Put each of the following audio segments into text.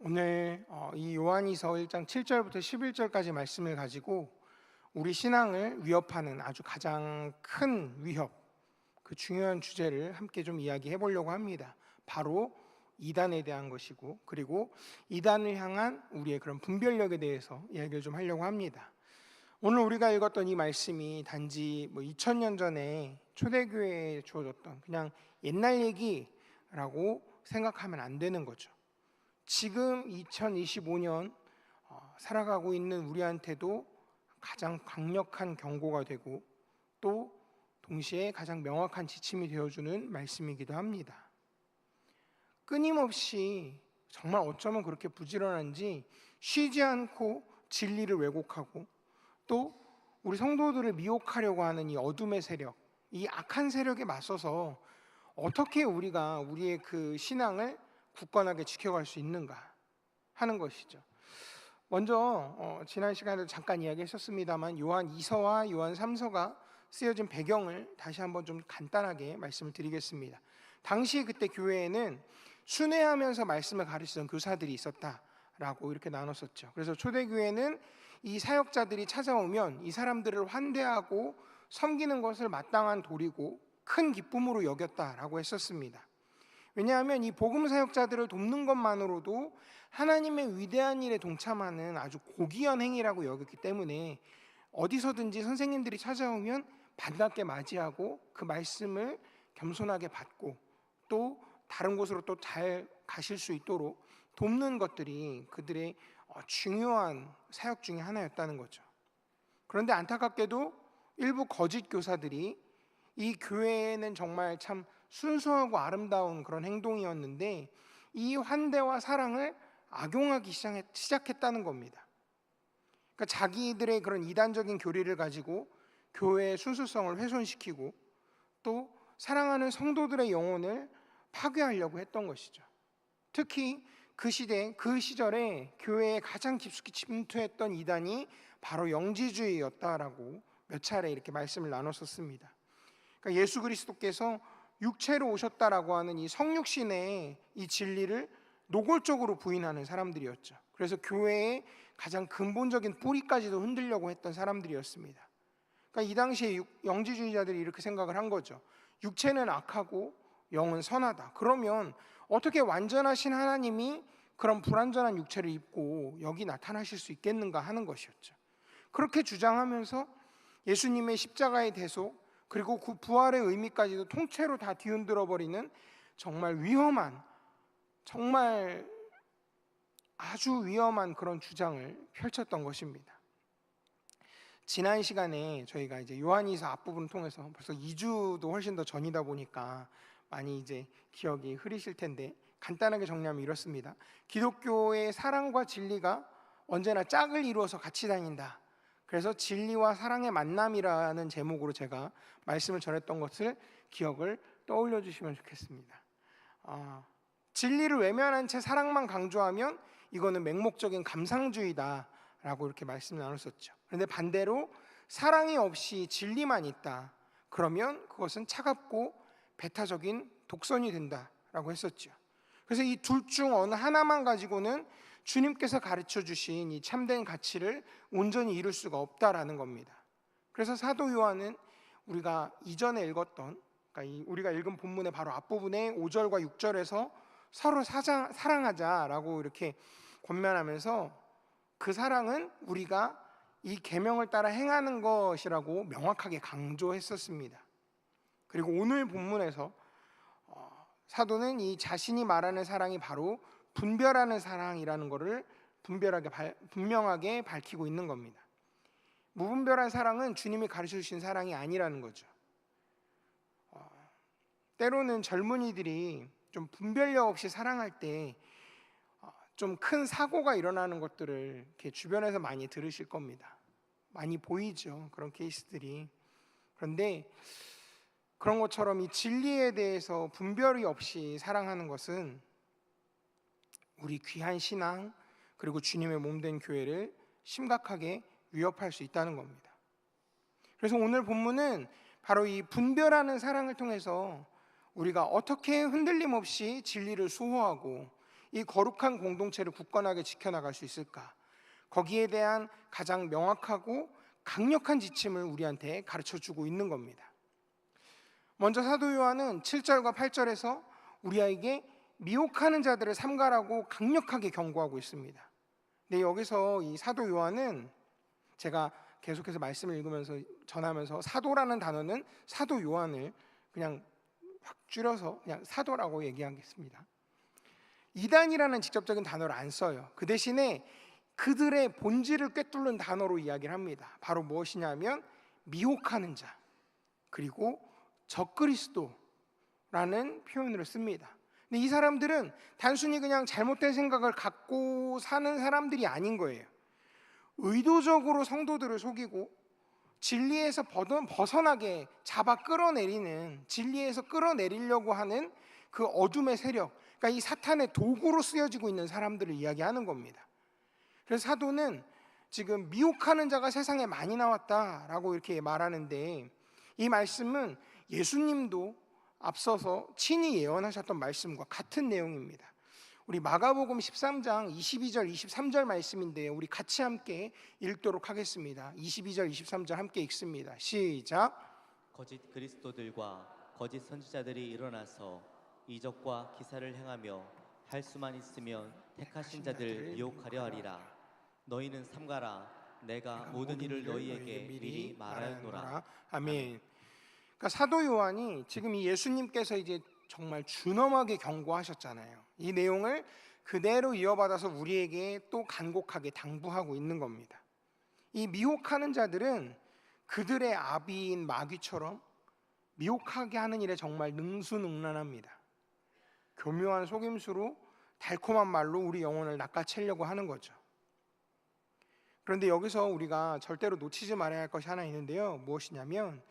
오늘 이 요한이서 1장 7절부터 11절까지 말씀을 가지고 우리 신앙을 위협하는 아주 가장 큰 위협, 그 중요한 주제를 함께 좀 이야기해 보려고 합니다. 바로 이단에 대한 것이고, 그리고 이단을 향한 우리의 그런 분별력에 대해서 이야기를 좀 하려고 합니다. 오늘 우리가 읽었던 이 말씀이 단지 2000년 전에 초대교회에 주어졌던 그냥 옛날 얘기라고 생각하면 안 되는 거죠. 지금 2025년 살아가고 있는 우리한테도 가장 강력한 경고가 되고, 또 동시에 가장 명확한 지침이 되어주는 말씀이기도 합니다. 끊임없이, 정말 어쩌면 그렇게 부지런한지 쉬지 않고 진리를 왜곡하고, 또 우리 성도들을 미혹하려고 하는 이 어둠의 세력, 이 악한 세력에 맞서서 어떻게 우리가 우리의 그 신앙을 굳건하게 지켜갈 수 있는가 하는 것이죠. 먼저 지난 시간에도 잠깐 이야기했었습니다만 요한 2서와 요한 3서가 쓰여진 배경을 다시 한번 좀 간단하게 말씀을 드리겠습니다. 당시 그때 교회에는 순회하면서 말씀을 가르치던 교사들이 있었다라고 이렇게 나눴었죠. 그래서 초대교회는 이 사역자들이 찾아오면 이 사람들을 환대하고 섬기는 것을 마땅한 도리고 큰 기쁨으로 여겼다라고 했었습니다. 왜냐하면 이 복음 사역자들을 돕는 것만으로도 하나님의 위대한 일에 동참하는 아주 고귀한 행위라고 여겼기 때문에 어디서든지 선생님들이 찾아오면 반갑게 맞이하고 그 말씀을 겸손하게 받고, 또 다른 곳으로 또 잘 가실 수 있도록 돕는 것들이 그들의 중요한 사역 중에 하나였다는 거죠. 그런데 안타깝게도 일부 거짓 교사들이 이 교회에는 정말 참 순수하고 아름다운 그런 행동이었는데 이 환대와 사랑을 악용하기 시작했다는 겁니다. 그러니까 자기들의 그런 이단적인 교리를 가지고 교회의 순수성을 훼손시키고, 또 사랑하는 성도들의 영혼을 파괴하려고 했던 것이죠. 특히 그 시절에 교회에 가장 깊숙이 침투했던 이단이 바로 영지주의였다라고 몇 차례 이렇게 말씀을 나눴었습니다. 그러니까 예수 그리스도께서 육체로 오셨다라고 하는 이 성육신의 이 진리를 노골적으로 부인하는 사람들이었죠. 그래서 교회의 가장 근본적인 뿌리까지도 흔들려고 했던 사람들이었습니다. 그러니까 이 당시에 영지주의자들이 이렇게 생각을 한 거죠. 육체는 악하고 영은 선하다. 그러면 어떻게 완전하신 하나님이 그런 불완전한 육체를 입고 여기 나타나실 수 있겠는가 하는 것이었죠. 그렇게 주장하면서 예수님의 십자가의 대속, 그리고 그 부활의 의미까지도 통째로 다 뒤흔들어 버리는 정말 위험한, 정말 아주 위험한 그런 주장을 펼쳤던 것입니다. 지난 시간에 저희가 이제 요한이서 앞부분을 통해서 벌써 2주도 훨씬 더 전이다 보니까 많이 이제 기억이 흐리실 텐데, 간단하게 정리하면 이렇습니다. 기독교의 사랑과 진리가 언제나 짝을 이루어서 같이 다닌다. 그래서 진리와 사랑의 만남이라는 제목으로 제가 말씀을 전했던 것을 기억을 떠올려 주시면 좋겠습니다. 진리를 외면한 채 사랑만 강조하면 이거는 맹목적인 감상주의다라고 이렇게 말씀을 나눴었죠. 그런데 반대로 사랑이 없이 진리만 있다, 그러면 그것은 차갑고 배타적인 독선이 된다라고 했었죠. 그래서 이 둘 중 어느 하나만 가지고는 주님께서 가르쳐 주신 이 참된 가치를 온전히 이룰 수가 없다라는 겁니다. 그래서 사도 요한은 우리가 이전에 읽었던, 그러니까 우리가 읽은 본문의 바로 앞부분에 5절과 6절에서 서로 사랑하자라고 이렇게 권면하면서 그 사랑은 우리가 이 계명을 따라 행하는 것이라고 명확하게 강조했었습니다. 그리고 오늘 본문에서 사도는 이 자신이 말하는 사랑이 바로 분별하는 사랑이라는 것을 분명하게 밝히고 있는 겁니다. 무분별한 사랑은 주님이 가르쳐 주신 사랑이 아니라는 거죠. 때로는 젊은이들이 좀 분별력 없이 사랑할 때 좀 큰 사고가 일어나는 것들을 이렇게 주변에서 많이 들으실 겁니다. 많이 보이죠, 그런 케이스들이. 그런데 그런 것처럼 이 진리에 대해서 분별이 없이 사랑하는 것은 우리 귀한 신앙, 그리고 주님의 몸된 교회를 심각하게 위협할 수 있다는 겁니다. 그래서 오늘 본문은 바로 이 분별하는 사랑을 통해서 우리가 어떻게 흔들림 없이 진리를 수호하고 이 거룩한 공동체를 굳건하게 지켜나갈 수 있을까? 거기에 대한 가장 명확하고 강력한 지침을 우리한테 가르쳐주고 있는 겁니다. 먼저 사도 요한은 7절과 8절에서 우리에게 미혹하는 자들을 삼가라고 강력하게 경고하고 있습니다. 근데 여기서 이 사도 요한은 제가 계속해서 말씀을 읽으면서 전하면서 사도라는 단어는 사도 요한을 그냥 확 줄여서 그냥 사도라고 얘기하겠습니다. 이단이라는 직접적인 단어를 안 써요. 그 대신에 그들의 본질을 꿰뚫는 단어로 이야기를 합니다. 바로 무엇이냐면 미혹하는 자, 그리고 적그리스도라는 표현을 씁니다. 근데 이 사람들은 단순히 그냥 잘못된 생각을 갖고 사는 사람들이 아닌 거예요. 의도적으로 성도들을 속이고 진리에서 벗어나게 잡아 끌어내리는, 진리에서 끌어내리려고 하는 그 어둠의 세력, 그러니까 이 사탄의 도구로 쓰여지고 있는 사람들을 이야기하는 겁니다. 그래서 사도는 지금 미혹하는 자가 세상에 많이 나왔다라고 이렇게 말하는데, 이 말씀은 예수님도 앞서서 친히 예언하셨던 말씀과 같은 내용입니다. 우리 마가복음 13장 22절 23절 말씀인데요, 우리 같이 함께 읽도록 하겠습니다. 22절 23절 함께 읽습니다. 시작. 거짓 그리스도들과 거짓 선지자들이 일어나서 이적과 기사를 행하며 할 수만 있으면 택하신 자들 유혹하려 하리라. 너희는 삼가라. 내가 모든 일을 너희에게 미리 말하였노라. 아멘. 그러니까 사도 요한이 지금 이 예수님께서 이제 정말 준엄하게 경고하셨잖아요. 이 내용을 그대로 이어받아서 우리에게 또 간곡하게 당부하고 있는 겁니다. 이 미혹하는 자들은 그들의 아비인 마귀처럼 미혹하게 하는 일에 정말 능수능란합니다. 교묘한 속임수로 달콤한 말로 우리 영혼을 낚아채려고 하는 거죠. 그런데 여기서 우리가 절대로 놓치지 말아야 할 것이 하나 있는데요, 무엇이냐면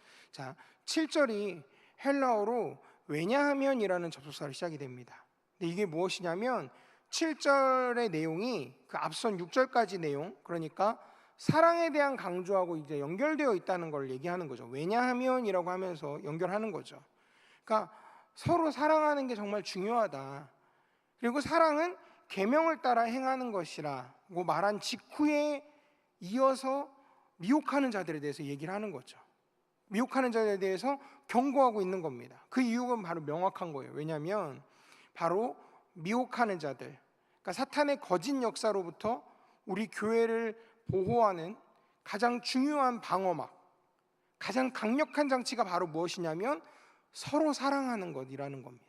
7절이 헬라어로 왜냐하면이라는 접속사로 시작이 됩니다. 근데 이게 무엇이냐면 7절의 내용이 그 앞선 6절까지 내용, 그러니까 사랑에 대한 강조하고 이제 연결되어 있다는 걸 얘기하는 거죠. 왜냐하면이라고 하면서 연결하는 거죠. 그러니까 서로 사랑하는 게 정말 중요하다. 그리고 사랑은 계명을 따라 행하는 것이라고 말한 직후에 이어서 미혹하는 자들에 대해서 얘기를 하는 거죠. 미혹하는 자들에 대해서 경고하고 있는 겁니다. 그 이유가 바로 명확한 거예요. 왜냐하면 바로 미혹하는 자들, 그러니까 사탄의 거짓 역사로부터 우리 교회를 보호하는 가장 중요한 방어막, 가장 강력한 장치가 바로 무엇이냐면 서로 사랑하는 것이라는 겁니다.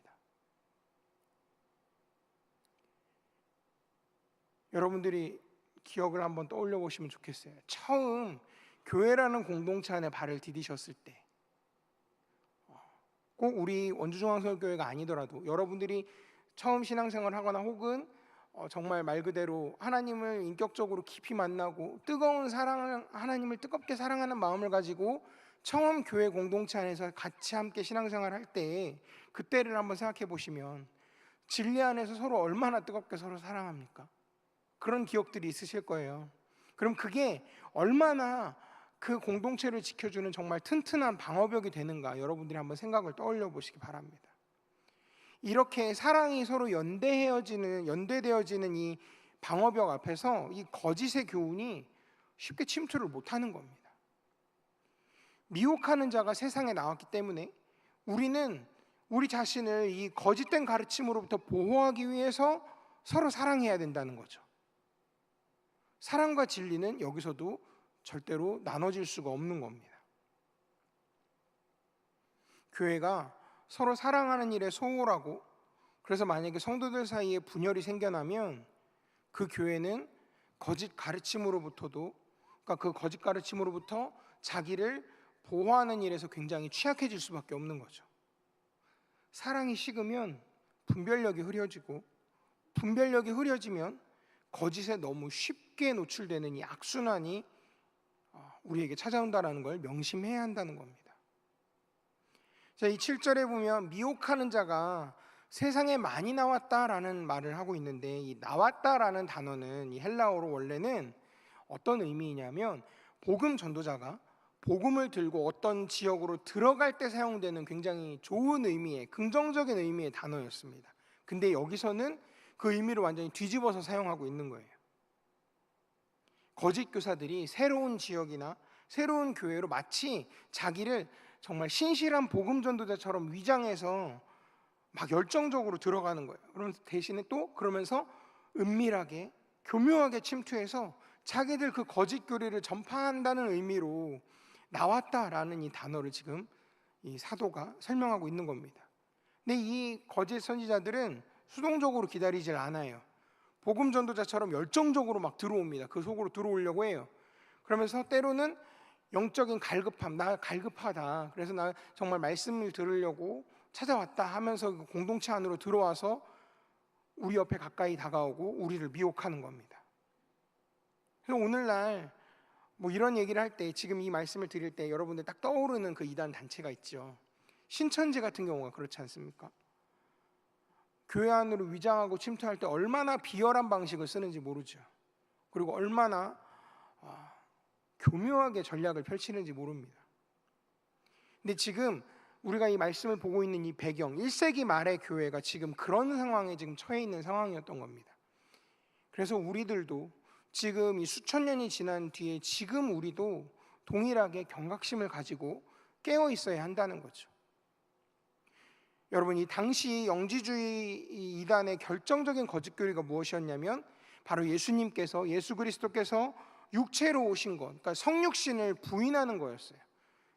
여러분들이 기억을 한번 떠올려 보시면 좋겠어요. 처음 교회라는 공동체 안에 발을 디디셨을 때, 꼭 우리 원주중앙설교회가 아니더라도 여러분들이 처음 신앙생활을 하거나 혹은 정말 말 그대로 하나님을 인격적으로 깊이 만나고 뜨거운 사랑, 하나님을 뜨겁게 사랑하는 마음을 가지고 처음 교회 공동체 안에서 같이 함께 신앙생활을 할 때, 그때를 한번 생각해 보시면 진리 안에서 서로 얼마나 뜨겁게 서로 사랑합니까? 그런 기억들이 있으실 거예요. 그럼 그게 얼마나 그 공동체를 지켜주는 정말 튼튼한 방어벽이 되는가, 여러분들이 한번 생각을 떠올려 보시기 바랍니다. 이렇게 사랑이 서로 연대되어지는 이 방어벽 앞에서 이 거짓의 교훈이 쉽게 침투를 못하는 겁니다. 미혹하는 자가 세상에 나왔기 때문에 우리는 우리 자신을 이 거짓된 가르침으로부터 보호하기 위해서 서로 사랑해야 된다는 거죠. 사랑과 진리는 여기서도 절대로 나눠질 수가 없는 겁니다. 교회가 서로 사랑하는 일에 소홀하고, 그래서 만약에 성도들 사이에 분열이 생겨나면 그 교회는 거짓 가르침으로부터도, 그러니까 그 거짓 가르침으로부터 자기를 보호하는 일에서 굉장히 취약해질 수밖에 없는 거죠. 사랑이 식으면 분별력이 흐려지고, 분별력이 흐려지면 거짓에 너무 쉽게 노출되는 이 악순환이 우리에게 찾아온다는 걸 명심해야 한다는 겁니다. 자, 이 7절에 보면 미혹하는 자가 세상에 많이 나왔다라는 말을 하고 있는데, 이 나왔다라는 단어는 이 헬라어로 원래는 어떤 의미이냐면 복음 전도자가 복음을 들고 어떤 지역으로 들어갈 때 사용되는 굉장히 좋은 의미의, 긍정적인 의미의 단어였습니다. 근데 여기서는 그 의미를 완전히 뒤집어서 사용하고 있는 거예요. 거짓 교사들이 새로운 지역이나 새로운 교회로 마치 자기를 정말 신실한 복음 전도자처럼 위장해서 막 열정적으로 들어가는 거예요. 그러면서 대신에 또 그러면서 은밀하게 교묘하게 침투해서 자기들 그 거짓 교리를 전파한다는 의미로 나왔다라는 이 단어를 지금 이 사도가 설명하고 있는 겁니다. 근데 이 거짓 선지자들은 수동적으로 기다리질 않아요. 복음 전도자처럼 열정적으로 막 들어옵니다. 그 속으로 들어오려고 해요. 그러면서 때로는 영적인 갈급함, 나 갈급하다, 그래서 나 정말 말씀을 들으려고 찾아왔다 하면서 그 공동체 안으로 들어와서 우리 옆에 가까이 다가오고 우리를 미혹하는 겁니다. 그래서 오늘날 뭐 이런 얘기를 할 때, 지금 이 말씀을 드릴 때 여러분들 딱 떠오르는 그 이단 단체가 있죠. 신천지 같은 경우가 그렇지 않습니까? 교회 안으로 위장하고 침투할 때 얼마나 비열한 방식을 쓰는지 모르죠. 그리고 얼마나 교묘하게 전략을 펼치는지 모릅니다. 근데 지금 우리가 이 말씀을 보고 있는 이 배경, 1세기 말의 교회가 지금 그런 상황에 지금 처해 있는 상황이었던 겁니다. 그래서 우리들도 지금 이 수천 년이 지난 뒤에 지금 우리도 동일하게 경각심을 가지고 깨어 있어야 한다는 거죠. 여러분, 이 당시 영지주의 이단의 결정적인 거짓 교리가 무엇이었냐면 바로 예수 그리스도께서 육체로 오신 것, 그러니까 성육신을 부인하는 거였어요.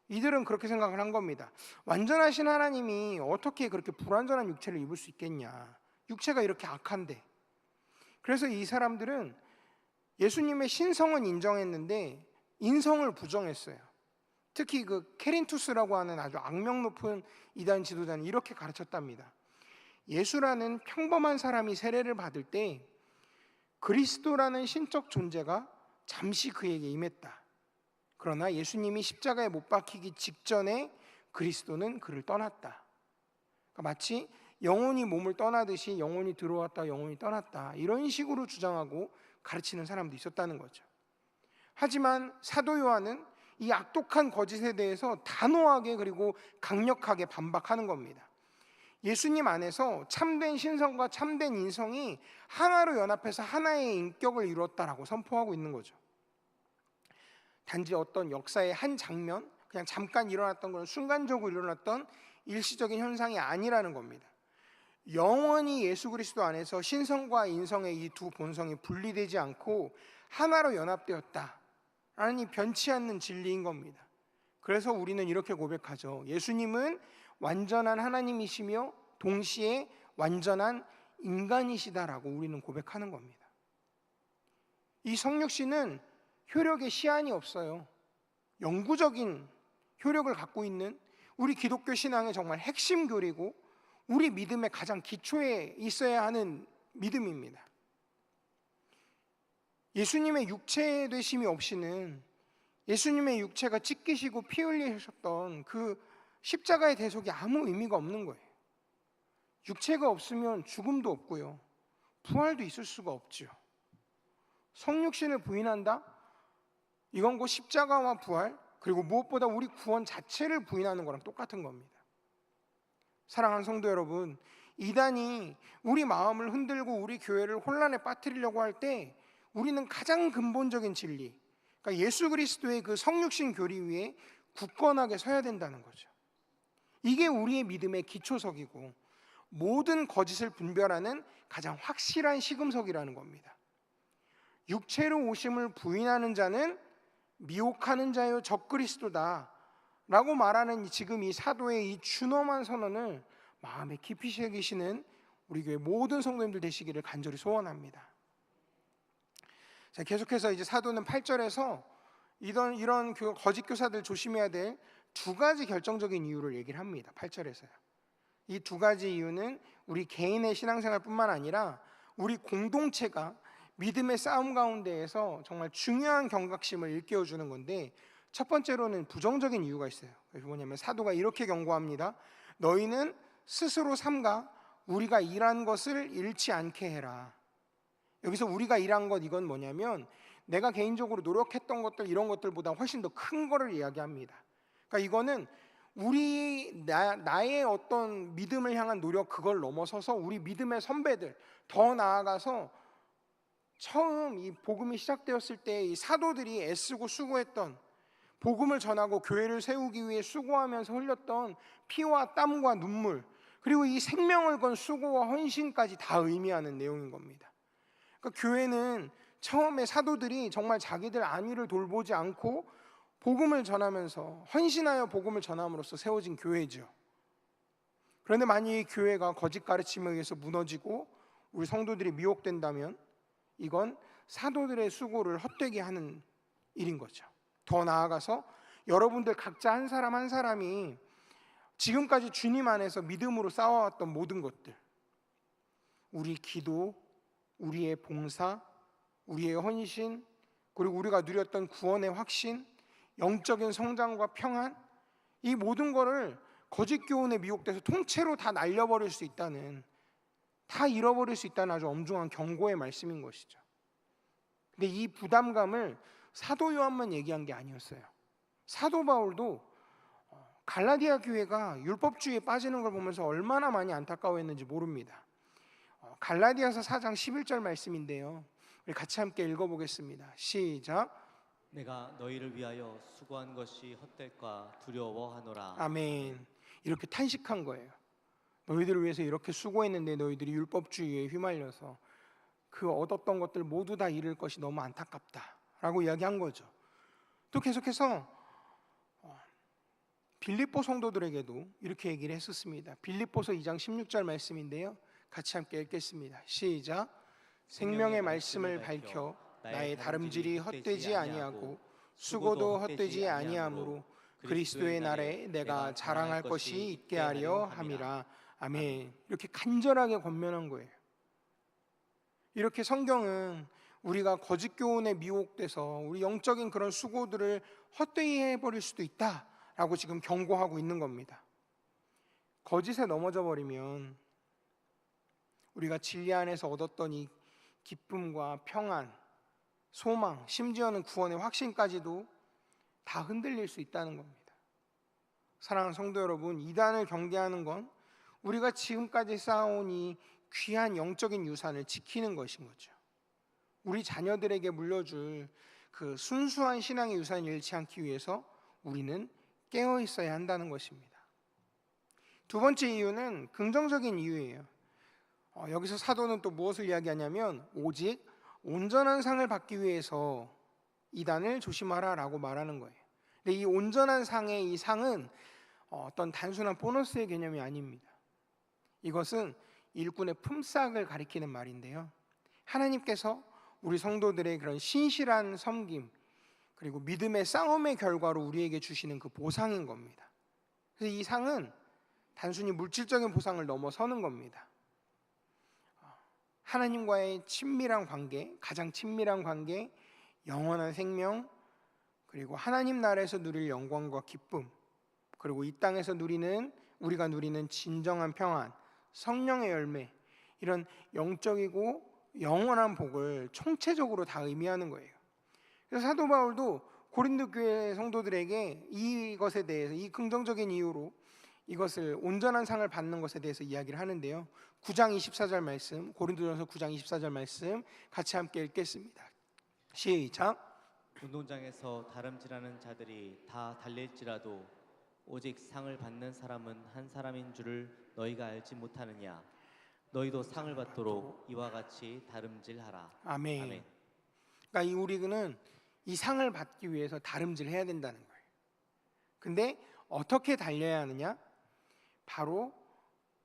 이들은 그렇게 생각을 한 겁니다. 완전하신 하나님이 어떻게 그렇게 불완전한 육체를 입을 수 있겠냐, 육체가 이렇게 악한데. 그래서 이 사람들은 예수님의 신성은 인정했는데 인성을 부정했어요. 특히 그 케린투스라고 하는 아주 악명 높은 이단 지도자는 이렇게 가르쳤답니다. 예수라는 평범한 사람이 세례를 받을 때 그리스도라는 신적 존재가 잠시 그에게 임했다. 그러나 예수님이 십자가에 못 박히기 직전에 그리스도는 그를 떠났다. 그러니까 마치 영혼이 몸을 떠나듯이 영혼이 들어왔다, 영혼이 떠났다, 이런 식으로 주장하고 가르치는 사람도 있었다는 거죠. 하지만 사도 요한은 이 악독한 거짓에 대해서 단호하게 그리고 강력하게 반박하는 겁니다. 예수님 안에서 참된 신성과 참된 인성이 하나로 연합해서 하나의 인격을 이루었다라고 선포하고 있는 거죠. 단지 어떤 역사의 한 장면, 그냥 잠깐 일어났던 건 순간적으로 일어났던 일시적인 현상이 아니라는 겁니다. 영원히 예수 그리스도 안에서 신성과 인성의 이 두 본성이 분리되지 않고 하나로 연합되었다라는 이 변치 않는 진리인 겁니다. 그래서 우리는 이렇게 고백하죠. 예수님은 완전한 하나님이시며 동시에 완전한 인간이시다라고 우리는 고백하는 겁니다. 이 성육신은 효력의 시한이 없어요. 영구적인 효력을 갖고 있는 우리 기독교 신앙의 정말 핵심 교리고 우리 믿음의 가장 기초에 있어야 하는 믿음입니다. 예수님의 육체 되심이 없이는, 예수님의 육체가 찢기시고 피 흘리셨던 그 십자가의 대속이 아무 의미가 없는 거예요. 육체가 없으면 죽음도 없고요, 부활도 있을 수가 없죠. 성육신을 부인한다? 이건 곧 십자가와 부활, 그리고 무엇보다 우리 구원 자체를 부인하는 거랑 똑같은 겁니다. 사랑하는 성도 여러분, 이단이 우리 마음을 흔들고 우리 교회를 혼란에 빠뜨리려고 할 때 우리는 가장 근본적인 진리, 그러니까 예수 그리스도의 그 성육신 교리 위에 굳건하게 서야 된다는 거죠. 이게 우리의 믿음의 기초석이고 모든 거짓을 분별하는 가장 확실한 시금석이라는 겁니다. 육체로 오심을 부인하는 자는 미혹하는 자요 적그리스도다 라고 말하는 지금 이 사도의 이 준엄한 선언을 마음에 깊이 새기시는 우리 교회 모든 성도님들 되시기를 간절히 소원합니다. 자, 계속해서 이제 사도는 8절에서 이런 거짓 교사들 조심해야 될 두 가지 결정적인 이유를 얘기를 합니다. 8절에서요. 이 두 가지 이유는 우리 개인의 신앙생활뿐만 아니라 우리 공동체가 믿음의 싸움 가운데에서 정말 중요한 경각심을 일깨워주는 건데, 첫 번째로는 부정적인 이유가 있어요. 그게 뭐냐면 사도가 이렇게 경고합니다. 너희는 스스로 삼가 우리가 일한 것을 잃지 않게 해라. 여기서 우리가 일한 것, 이건 뭐냐면 내가 개인적으로 노력했던 것들, 이런 것들보다 훨씬 더 큰 거를 이야기합니다. 그러니까 이거는 나의 어떤 믿음을 향한 노력, 그걸 넘어서서 우리 믿음의 선배들, 더 나아가서 처음 이 복음이 시작되었을 때 이 사도들이 애쓰고 수고했던, 복음을 전하고 교회를 세우기 위해 수고하면서 흘렸던 피와 땀과 눈물, 그리고 이 생명을 건 수고와 헌신까지 다 의미하는 내용인 겁니다. 그러니까 교회는 처음에 사도들이 정말 자기들 안위를 돌보지 않고 복음을 전하면서 헌신하여 복음을 전함으로써 세워진 교회죠. 그런데 만약 이 교회가 거짓 가르침에 의해서 무너지고 우리 성도들이 미혹된다면 이건 사도들의 수고를 헛되게 하는 일인 거죠. 더 나아가서 여러분들 각자 한 사람 한 사람이 지금까지 주님 안에서 믿음으로 쌓아왔던 모든 것들, 우리 기도, 우리의 봉사, 우리의 헌신, 그리고 우리가 누렸던 구원의 확신, 영적인 성장과 평안, 이 모든 거를 거짓 교훈에 미혹돼서 통째로 다 날려버릴 수 있다는, 다 잃어버릴 수 있다는 아주 엄중한 경고의 말씀인 것이죠. 근데 이 부담감을 사도 요한만 얘기한 게 아니었어요. 사도 바울도 갈라디아 교회가 율법주의에 빠지는 걸 보면서 얼마나 많이 안타까워했는지 모릅니다. 갈라디아서 4장 11절 말씀인데요, 우리 같이 함께 읽어보겠습니다. 시작. 내가 너희를 위하여 수고한 것이 헛될까 두려워하노라. 아멘. 이렇게 탄식한 거예요. 너희들을 위해서 이렇게 수고했는데 너희들이 율법주의에 휘말려서 그 얻었던 것들 모두 다 잃을 것이 너무 안타깝다라고 이야기한 거죠. 또 계속해서 빌립보 성도들에게도 이렇게 얘기를 했었습니다. 빌립보서 2장 16절 말씀인데요, 같이 함께 읽겠습니다. 시작. 생명의 말씀을 밝혀 나의 다름질이 헛되지 아니하고 수고도 헛되지 아니하므로 그리스도의 날에 내가 자랑할 것이 있게 하려 함이라. 아멘. 이렇게 간절하게 권면한 거예요. 이렇게 성경은 우리가 거짓 교훈에 미혹돼서 우리 영적인 그런 수고들을 헛되이 해버릴 수도 있다라고 지금 경고하고 있는 겁니다. 거짓에 넘어져 버리면 우리가 진리 안에서 얻었던 이 기쁨과 평안, 소망, 심지어는 구원의 확신까지도 다 흔들릴 수 있다는 겁니다. 사랑하는 성도 여러분, 이단을 경계하는 건 우리가 지금까지 쌓아온 이 귀한 영적인 유산을 지키는 것인 거죠. 우리 자녀들에게 물려줄 그 순수한 신앙의 유산을 잃지 않기 위해서 우리는 깨어 있어야 한다는 것입니다. 두 번째 이유는 긍정적인 이유예요. 여기서 사도는 또 무엇을 이야기하냐면 오직 온전한 상을 받기 위해서 이단을 조심하라라고 말하는 거예요. 근데 이 온전한 상의 이 상은 어떤 단순한 보너스의 개념이 아닙니다. 이것은 일꾼의 품삯을 가리키는 말인데요, 하나님께서 우리 성도들의 그런 신실한 섬김 그리고 믿음의 싸움의 결과로 우리에게 주시는 그 보상인 겁니다. 그래서 이 상은 단순히 물질적인 보상을 넘어서는 겁니다. 하나님과의 친밀한 관계, 가장 친밀한 관계, 영원한 생명, 그리고 하나님 나라에서 누릴 영광과 기쁨, 그리고 이 땅에서 우리가 누리는 진정한 평안, 성령의 열매, 이런 영적이고 영원한 복을 총체적으로 다 의미하는 거예요. 그래서 사도 바울도 고린도 교회 성도들에게 이것에 대해서, 이 긍정적인 이유로 이것을 온전한 상을 받는 것에 대해서 이야기를 하는데요, 9장 24절 말씀, 고린도전서 9장 24절 말씀 같이 함께 읽겠습니다. 시작. 운동장에서 다름질하는 자들이 다 달릴지라도 오직 상을 받는 사람은 한 사람인 줄을 너희가 알지 못하느냐. 너희도 상을 받도록 이와 같이 다름질하라. 아멘. 아멘. 그러니까 우리는 이 상을 받기 위해서 다름질해야 된다는 거예요. 근데 어떻게 달려야 하느냐? 바로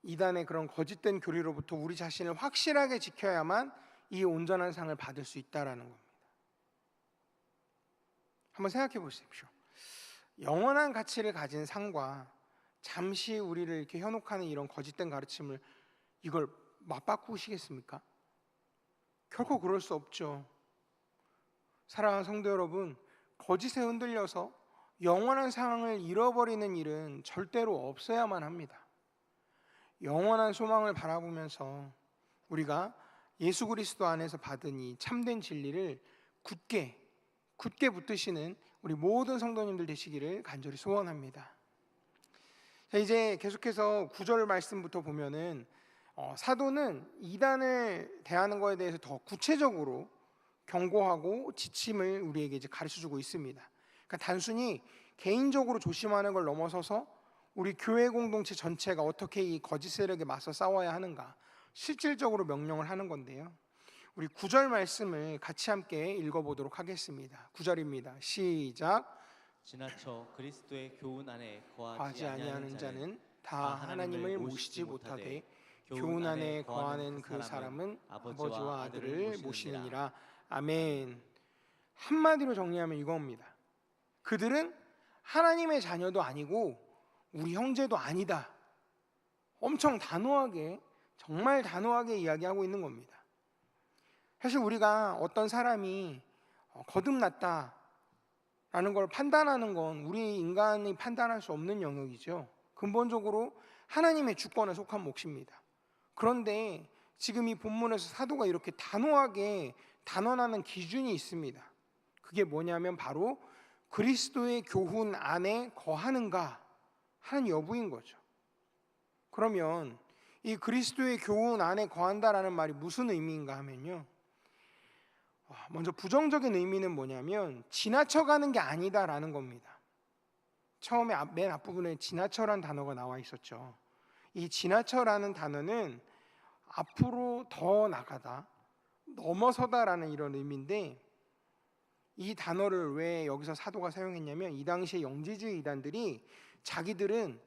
이단의 그런 거짓된 교리로부터 우리 자신을 확실하게 지켜야만 이 온전한 상을 받을 수 있다라는 겁니다. 한번 생각해 보십시오. 영원한 가치를 가진 상과 잠시 우리를 이렇게 현혹하는 이런 거짓된 가르침을, 이걸 맞바꾸시겠습니까? 결코 그럴 수 없죠. 사랑하는 성도 여러분, 거짓에 흔들려서 영원한 상을 잃어버리는 일은 절대로 없어야만 합니다. 영원한 소망을 바라보면서 우리가 예수 그리스도 안에서 받은 이 참된 진리를 굳게 붙드시는 우리 모든 성도님들 되시기를 간절히 소원합니다. 자, 이제 계속해서 9절 말씀부터 보면은 사도는 이단을 대하는 것에 대해서 더 구체적으로 경고하고 지침을 우리에게 이제 가르쳐주고 있습니다. 그러니까 단순히 개인적으로 조심하는 걸 넘어서서 우리 교회 공동체 전체가 어떻게 이 거짓 세력에 맞서 싸워야 하는가 실질적으로 명령을 하는 건데요. 우리 9절 말씀을 같이 함께 읽어보도록 하겠습니다. 9절입니다. 시작. 지나쳐 그리스도의 교훈 안에 거하지 거하지 아니하는 자는 다 다 하나님을 모시지 못하되 교훈 안에 거하는 그 사람은 아버지와 아들을 모시느니라. 아멘. 한마디로 정리하면 이겁니다. 그들은 하나님의 자녀도 아니고 우리 형제도 아니다. 엄청 단호하게, 정말 단호하게 이야기하고 있는 겁니다. 사실 우리가 어떤 사람이 거듭났다 라는 걸 판단하는 건 우리 인간이 판단할 수 없는 영역이죠. 근본적으로 하나님의 주권에 속한 몫입니다. 그런데 지금 이 본문에서 사도가 이렇게 단호하게 단언하는 기준이 있습니다. 그게 뭐냐면 바로 그리스도의 교훈 안에 거하는가 하는 여부인 거죠. 그러면 이 그리스도의 교훈 안에 거한다라는 말이 무슨 의미인가 하면요, 먼저 부정적인 의미는 뭐냐면 지나쳐가는 게 아니다라는 겁니다. 처음에 맨 앞부분에 지나쳐라는 단어가 나와 있었죠. 이 지나쳐라는 단어는 앞으로 더 나가다, 넘어서다라는 이런 의미인데, 이 단어를 왜 여기서 사도가 사용했냐면 이 당시에 영지주의 이단들이 자기들은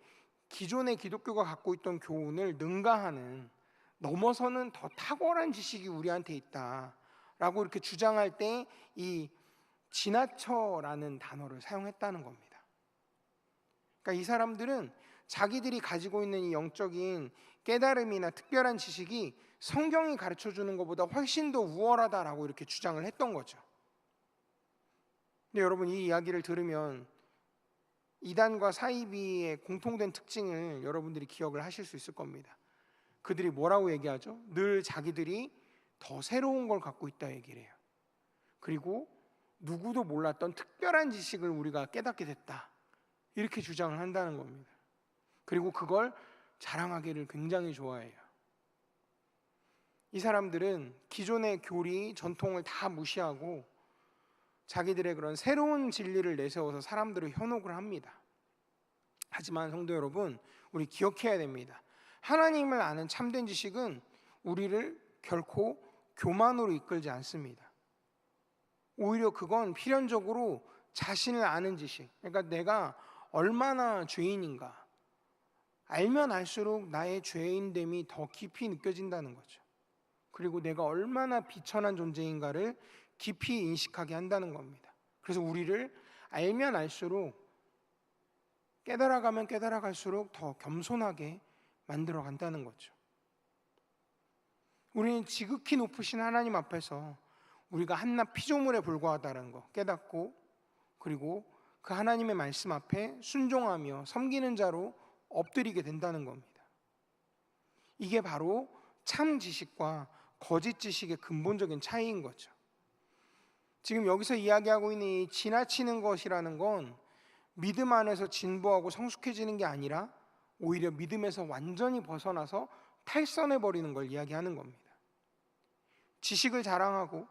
기존의 기독교가 갖고 있던 교훈을 능가하는, 넘어서는 더 탁월한 지식이 우리한테 있다라고 이렇게 주장할 때 이 지나쳐라는 단어를 사용했다는 겁니다. 그러니까 이 사람들은 자기들이 가지고 있는 이 영적인 깨달음이나 특별한 지식이 성경이 가르쳐주는 것보다 훨씬 더 우월하다라고 이렇게 주장을 했던 거죠. 근데 여러분, 이 이야기를 들으면 이단과 사이비의 공통된 특징을 여러분들이 기억을 하실 수 있을 겁니다. 그들이 뭐라고 얘기하죠? 늘 자기들이 더 새로운 걸 갖고 있다 얘기를 해요. 그리고 누구도 몰랐던 특별한 지식을 우리가 깨닫게 됐다, 이렇게 주장을 한다는 겁니다. 그리고 그걸 자랑하기를 굉장히 좋아해요. 이 사람들은 기존의 교리, 전통을 다 무시하고 자기들의 그런 새로운 진리를 내세워서 사람들을 현혹을 합니다. 하지만 성도 여러분, 우리 기억해야 됩니다. 하나님을 아는 참된 지식은 우리를 결코 교만으로 이끌지 않습니다. 오히려 그건 필연적으로 자신을 아는 지식, 그러니까 내가 얼마나 죄인인가, 알면 알수록 나의 죄인됨이 더 깊이 느껴진다는 거죠. 그리고 내가 얼마나 비천한 존재인가를 깊이 인식하게 한다는 겁니다. 그래서 우리를 알면 알수록, 깨달아가면 깨달아갈수록 더 겸손하게 만들어 간다는 거죠. 우리는 지극히 높으신 하나님 앞에서 우리가 한낱 피조물에 불과하다는 거 깨닫고, 그리고 그 하나님의 말씀 앞에 순종하며 섬기는 자로 엎드리게 된다는 겁니다. 이게 바로 참 지식과 거짓 지식의 근본적인 차이인 거죠. 지금 여기서 이야기하고 있는 이 지나치는 것이라는 건 믿음 안에서 진보하고 성숙해지는 게 아니라 오히려 믿음에서 완전히 벗어나서 탈선해버리는 걸 이야기하는 겁니다. 지식을 자랑하고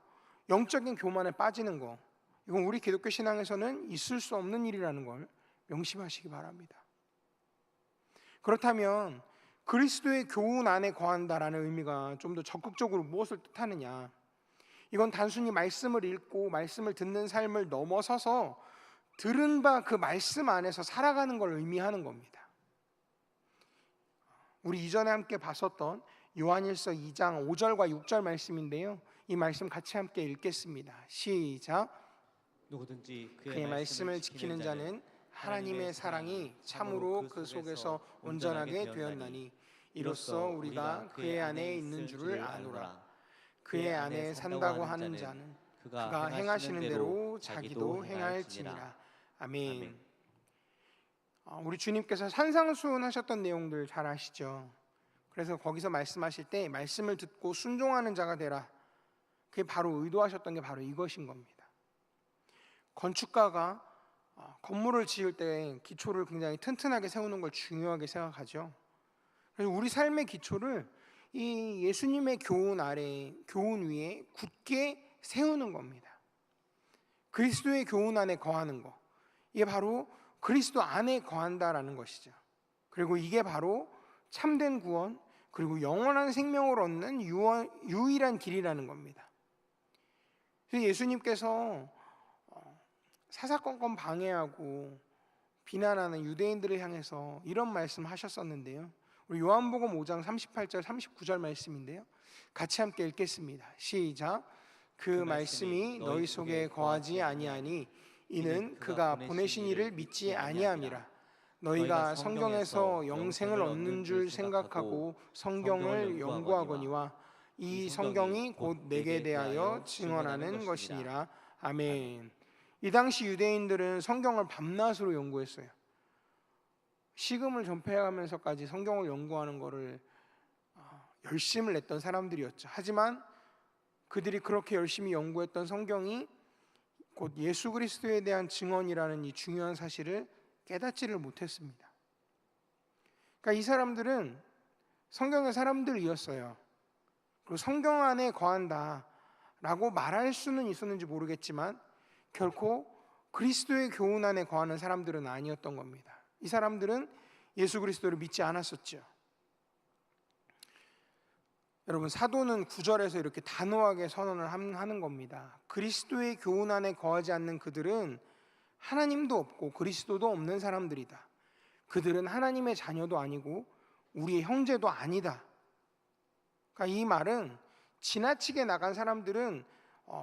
영적인 교만에 빠지는 거, 이건 우리 기독교 신앙에서는 있을 수 없는 일이라는 걸 명심하시기 바랍니다. 그렇다면 그리스도의 교훈 안에 거한다라는 의미가 좀 더 적극적으로 무엇을 뜻하느냐, 이건 단순히 말씀을 읽고 말씀을 듣는 삶을 넘어서서 들은 바 그 말씀 안에서 살아가는 걸 의미하는 겁니다. 우리 이전에 함께 봤었던 요한일서 2장 5절과 6절 말씀인데요, 이 말씀 같이 함께 읽겠습니다. 시작. 누구든지 그의 말씀을 지키는 자는 하나님의 사랑이 참으로 그 속에서 온전하게 되었나니 이로써 우리가 그의 안에 있는 줄을 아노라. 그의 안에 산다고 하는 자는 그가 행하시는 대로 자기도 행할지니라. 아멘. 우리 주님께서 산상수훈하셨던 내용들 잘 아시죠? 그래서 거기서 말씀하실 때 말씀을 듣고 순종하는 자가 되라, 그게 바로 의도하셨던 게 바로 이것인 겁니다. 건축가가 건물을 지을 때 기초를 굉장히 튼튼하게 세우는 걸 중요하게 생각하죠. 그래서 우리 삶의 기초를 이 예수님의 교훈 아래, 교훈 위에 굳게 세우는 겁니다. 그리스도의 교훈 안에 거하는 거, 이게 바로 그리스도 안에 거한다라는 것이죠. 그리고 이게 바로 참된 구원, 그리고 영원한 생명을 얻는 유일한 길이라는 겁니다. 그래서 예수님께서 사사건건 방해하고 비난하는 유대인들을 향해서 이런 말씀하셨었는데요. 우리 요한복음 5장 38절 39절 말씀인데요. 같이 함께 읽겠습니다. 시작. 그 말씀이 너희 속에 거하지 아니하니 이는 그가 보내신 이를 믿지 아니함이라. 너희가 성경에서 영생을 얻는 줄 생각하고 성경을 연구하거니와 이 성경이 곧 내게 대하여 증언하는 것이니라. 아멘. 이 당시 유대인들은 성경을 밤낮으로 연구했어요. 식음을 전폐하면서까지 성경을 연구하는 것을 열심을 냈던 사람들이었죠. 하지만 그들이 그렇게 열심히 연구했던 성경이 곧 예수 그리스도에 대한 증언이라는 이 중요한 사실을 깨닫지를 못했습니다. 그러니까 이 사람들은 성경의 사람들이었어요. 그리고 성경 안에 거한다라고 말할 수는 있었는지 모르겠지만 결코 그리스도의 교훈 안에 거하는 사람들은 아니었던 겁니다. 이 사람들은 예수 그리스도를 믿지 않았었죠. 여러분, 사도는 9절에서 이렇게 단호하게 선언을 하는 겁니다. 그리스도의 교훈 안에 거하지 않는 그들은 하나님도 없고 그리스도도 없는 사람들이다. 그들은 하나님의 자녀도 아니고 우리의 형제도 아니다. 그러니까 이 말은 지나치게 나간 사람들은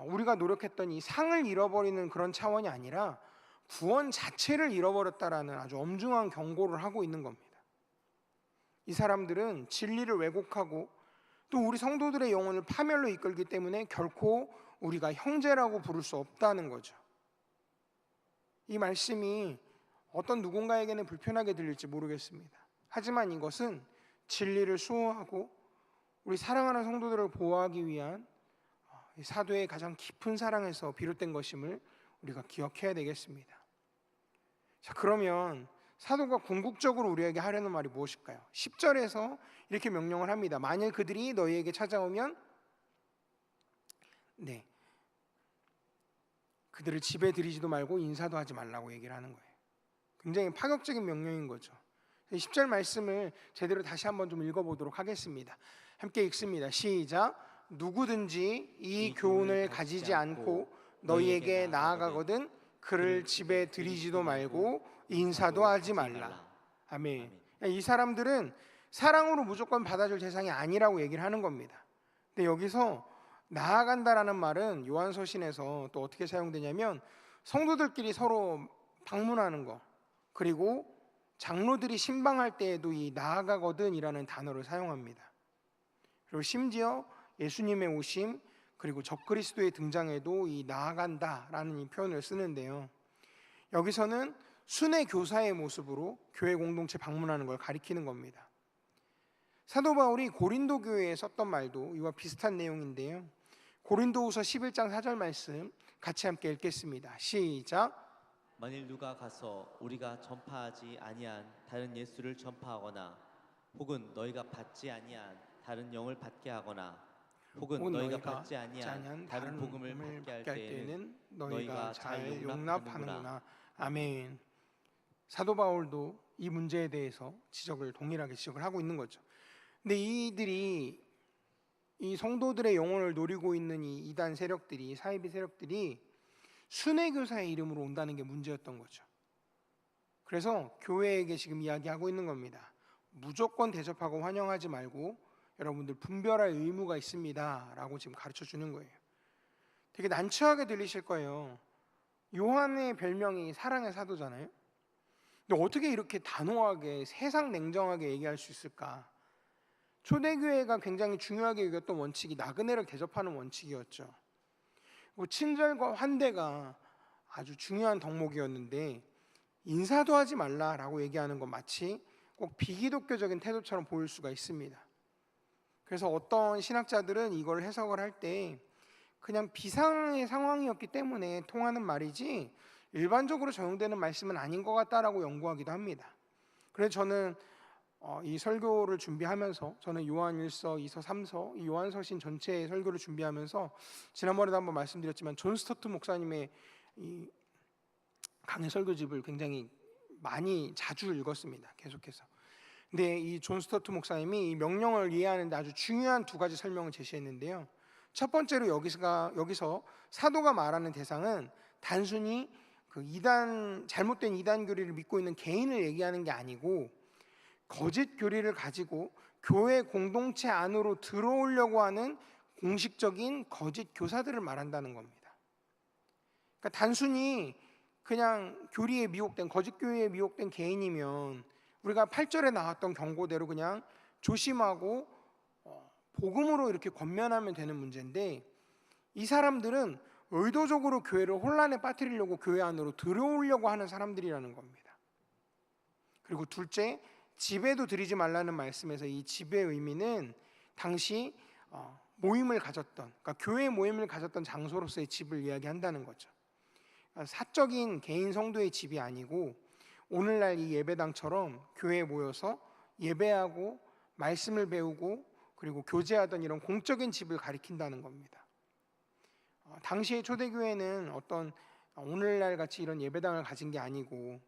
우리가 노력했던 이 상을 잃어버리는 그런 차원이 아니라 구원 자체를 잃어버렸다라는 아주 엄중한 경고를 하고 있는 겁니다. 이 사람들은 진리를 왜곡하고 또 우리 성도들의 영혼을 파멸로 이끌기 때문에 결코 우리가 형제라고 부를 수 없다는 거죠. 이 말씀이 어떤 누군가에게는 불편하게 들릴지 모르겠습니다. 하지만 이것은 진리를 수호하고 우리 사랑하는 성도들을 보호하기 위한 사도의 가장 깊은 사랑에서 비롯된 것임을 우리가 기억해야 되겠습니다. 자, 그러면 사도가 궁극적으로 우리에게 하려는 말이 무엇일까요? 10절에서 이렇게 명령을 합니다. 만일 그들이 너희에게 찾아오면 그들을 집에 들이지도 말고 인사도 하지 말라고 얘기를 하는 거예요. 굉장히 파격적인 명령인 거죠. 10절 말씀을 제대로 다시 한번 좀 읽어보도록 하겠습니다. 함께 읽습니다. 시작. 누구든지 이 교훈을 가지지 않고 너희에게 나아가거든 그를 집에 들이지도 말고 인사도 하지 말라. 아멘. 이 사람들은 사랑으로 무조건 받아줄 대상이 아니라고 얘기를 하는 겁니다. 근데 여기서 나아간다라는 말은 요한서신에서 또 어떻게 사용되냐면 성도들끼리 서로 방문하는 거, 그리고 장로들이 신방할 때에도 이 나아가거든이라는 단어를 사용합니다. 그리고 심지어 예수님의 오심, 그리고 적그리스도의 등장에도 이 나아간다라는 이 표현을 쓰는데요. 여기서는 순회 교사의 모습으로 교회 공동체 방문하는 걸 가리키는 겁니다. 사도 바울이 고린도 교회에 썼던 말도 이와 비슷한 내용인데요. 고린도후서 11장 4절 말씀 같이 함께 읽겠습니다. 시작. 만일 누가 가서 우리가 전파하지 아니한 다른 예수를 전파하거나 혹은 너희가 받지 아니한 다른 영을 받게 하거나 혹은 너희가 받지 아니한 다른 복음을 받게 할 때에는 너희가 잘 용납하는구나. 아멘. 사도 바울도 이 문제에 대해서 동일하게 지적을 하고 있는 거죠. 근데 이들이 이 성도들의 영혼을 노리고 있는 이 이단 세력들이, 사이비 세력들이 순회교사의 이름으로 온다는 게 문제였던 거죠. 그래서 교회에게 지금 이야기하고 있는 겁니다. 무조건 대접하고 환영하지 말고 여러분들 분별할 의무가 있습니다 라고 지금 가르쳐 주는 거예요. 되게 난처하게 들리실 거예요. 요한의 별명이 사랑의 사도잖아요. 근데 어떻게 이렇게 단호하게 세상 냉정하게 얘기할 수 있을까? 초대교회가 굉장히 중요하게 여겼던 원칙이 나그네를 대접하는 원칙이었죠. 친절과 환대가 아주 중요한 덕목이었는데 인사도 하지 말라라고 얘기하는 건 마치 꼭 비기독교적인 태도처럼 보일 수가 있습니다. 그래서 어떤 신학자들은 이걸 해석을 할 때 그냥 비상의 상황이었기 때문에 통하는 말이지 일반적으로 적용되는 말씀은 아닌 것 같다라고 연구하기도 합니다. 그래서 저는 이 설교를 준비하면서 저는 요한 1서, 2서, 3서 이 요한서신 전체의 설교를 준비하면서 지난번에도 한번 말씀드렸지만 존 스토트 목사님의 이 강해 설교집을 굉장히 많이 자주 읽었습니다. 계속해서. 근데 이 존 스토트 목사님이 이 명령을 이해하는데 아주 중요한 두 가지 설명을 제시했는데요. 첫 번째로 여기서 사도가 말하는 대상은 단순히 그 잘못된 이단 교리를 믿고 있는 개인을 얘기하는 게 아니고 거짓 교리를 가지고 교회 공동체 안으로 들어오려고 하는 공식적인 거짓 교사들을 말한다는 겁니다. 그러니까 단순히 그냥 교리에 미혹된 거짓 교리에 미혹된 개인이면 우리가 8절에 나왔던 경고대로 그냥 조심하고 복음으로 이렇게 권면하면 되는 문제인데 이 사람들은 의도적으로 교회를 혼란에 빠뜨리려고 교회 안으로 들어오려고 하는 사람들이라는 겁니다. 그리고 둘째, 집에도 드리지 말라는 말씀에서 이 집의 의미는 당시 모임을 가졌던, 그러니까 교회 모임을 가졌던 장소로서의 집을 이야기한다는 거죠. 사적인 개인 성도의 집이 아니고 오늘날 이 예배당처럼 교회에 모여서 예배하고 말씀을 배우고 그리고 교제하던 이런 공적인 집을 가리킨다는 겁니다. 당시의 초대교회는 어떤 오늘날 같이 이런 예배당을 가진 게 아니고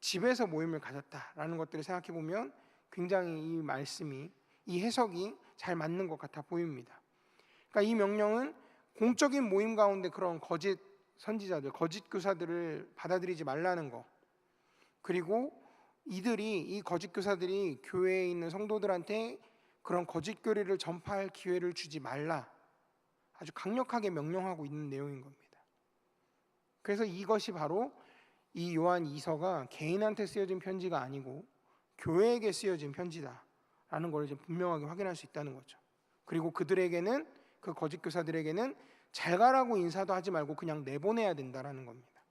집에서 모임을 가졌다라는 것들을 생각해 보면 굉장히 이 말씀이, 이 해석이 잘 맞는 것 같아 보입니다. 그러니까 이 명령은 공적인 모임 가운데 그런 거짓 선지자들, 거짓 교사들을 받아들이지 말라는 거, 그리고 이 거짓 교사들이 교회에 있는 성도들한테 그런 거짓 교리를 전파할 기회를 주지 말라, 아주 강력하게 명령하고 있는 내용인 겁니다. 그래서 이것이 바로 이 요한 2서가 개인한테 쓰여진 편지가 아니고 교회에게 쓰여진 편지다라는 걸 이제 분명하게 확인할 수 있다는 거죠. 그리고 그들에게는, 그 거짓 교사들에게는 잘 가라고 인사도 하지 말고 그냥 내보내야 된다라는 겁니다.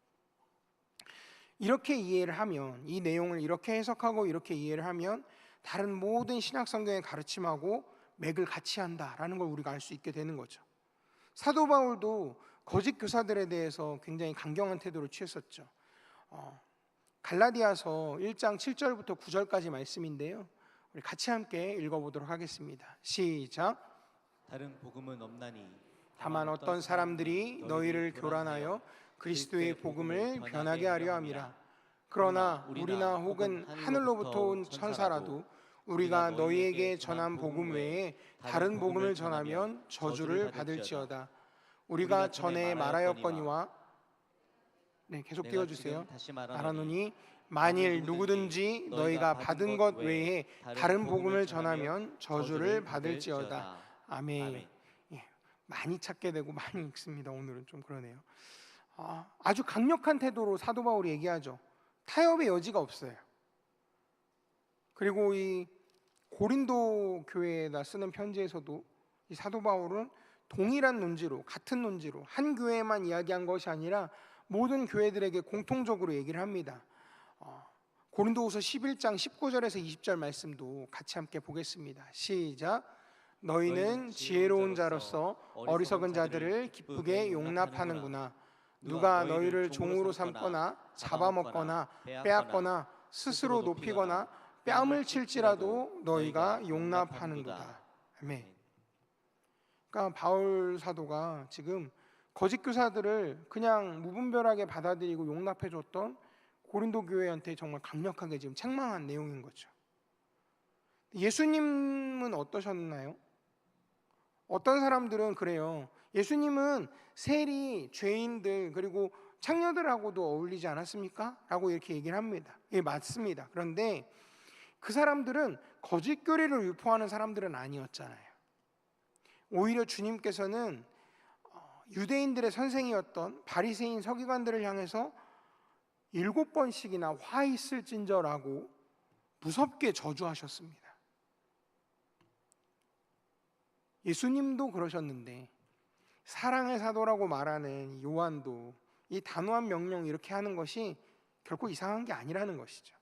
이렇게 이해를 하면, 이 내용을 이렇게 해석하고 이렇게 이해를 하면 다른 모든 신약 성경의 가르침하고 맥을 같이 한다라는 걸 우리가 알 수 있게 되는 거죠. 사도 바울도 거짓 교사들에 대해서 굉장히 강경한 태도를 취했었죠. 갈라디아서 1장 7절부터 9절까지 말씀인데요, 우리 같이 함께 읽어보도록 하겠습니다. 시작. 다른 복음은 없나니 다만 어떤 사람들이 너희를 교란하여 그리스도의 복음을 변하게 하려 함이라. 그러나 우리나 혹은 하늘로부터 온 천사라도 우리가 너희에게 전한 복음 외에 다른 복음을 전하면 저주를 받을지어다. 우리가 전에 말하였거니와, 계속 띄워주세요. 말하노니 만일 누구든지 너희가 받은 것 외에 다른 복음을 전하면 저주를 받을지어다. 아멘. 많이 찾게 되고 많이 읽습니다. 오늘은 좀 그러네요. 아주 강력한 태도로 사도 바울이 얘기하죠. 타협의 여지가 없어요. 그리고 이 고린도 교회에다 쓰는 편지에서도 이 사도 바울은 동일한 논지로, 같은 논지로 한 교회만 이야기한 것이 아니라 모든 교회들에게 공통적으로 얘기를 합니다. 고린도후서 11장 19절에서 20절 말씀도 같이 함께 보겠습니다. 시작. 너희는 지혜로운 자로서 어리석은 자들을 기쁘게 용납하는구나. 누가 너희를 종으로 삼거나 잡아먹거나 빼앗거나 스스로 높이거나 뺨을 칠지라도 너희가 용납하는도다. 아멘. 그러니까 바울 사도가 지금 거짓 교사들을 그냥 무분별하게 받아들이고 용납해 줬던 고린도 교회한테 정말 강력하게 지금 책망한 내용인 거죠. 예수님은 어떠셨나요? 어떤 사람들은 그래요. 예수님은 세리, 죄인들 그리고 창녀들하고도 어울리지 않았습니까? 라고 이렇게 얘기를 합니다. 예, 맞습니다. 그런데 그 사람들은 거짓 교리를 유포하는 사람들은 아니었잖아요. 오히려 주님께서는 유대인들의 선생이었던 바리새인 서기관들을 향해서 7번씩이나 화 있을진저라고 무섭게 저주하셨습니다. 예수님도 그러셨는데 사랑의 사도라고 말하는 요한도 이 단호한 명령 이렇게 하는 것이 결코 이상한 게 아니라는 것이죠.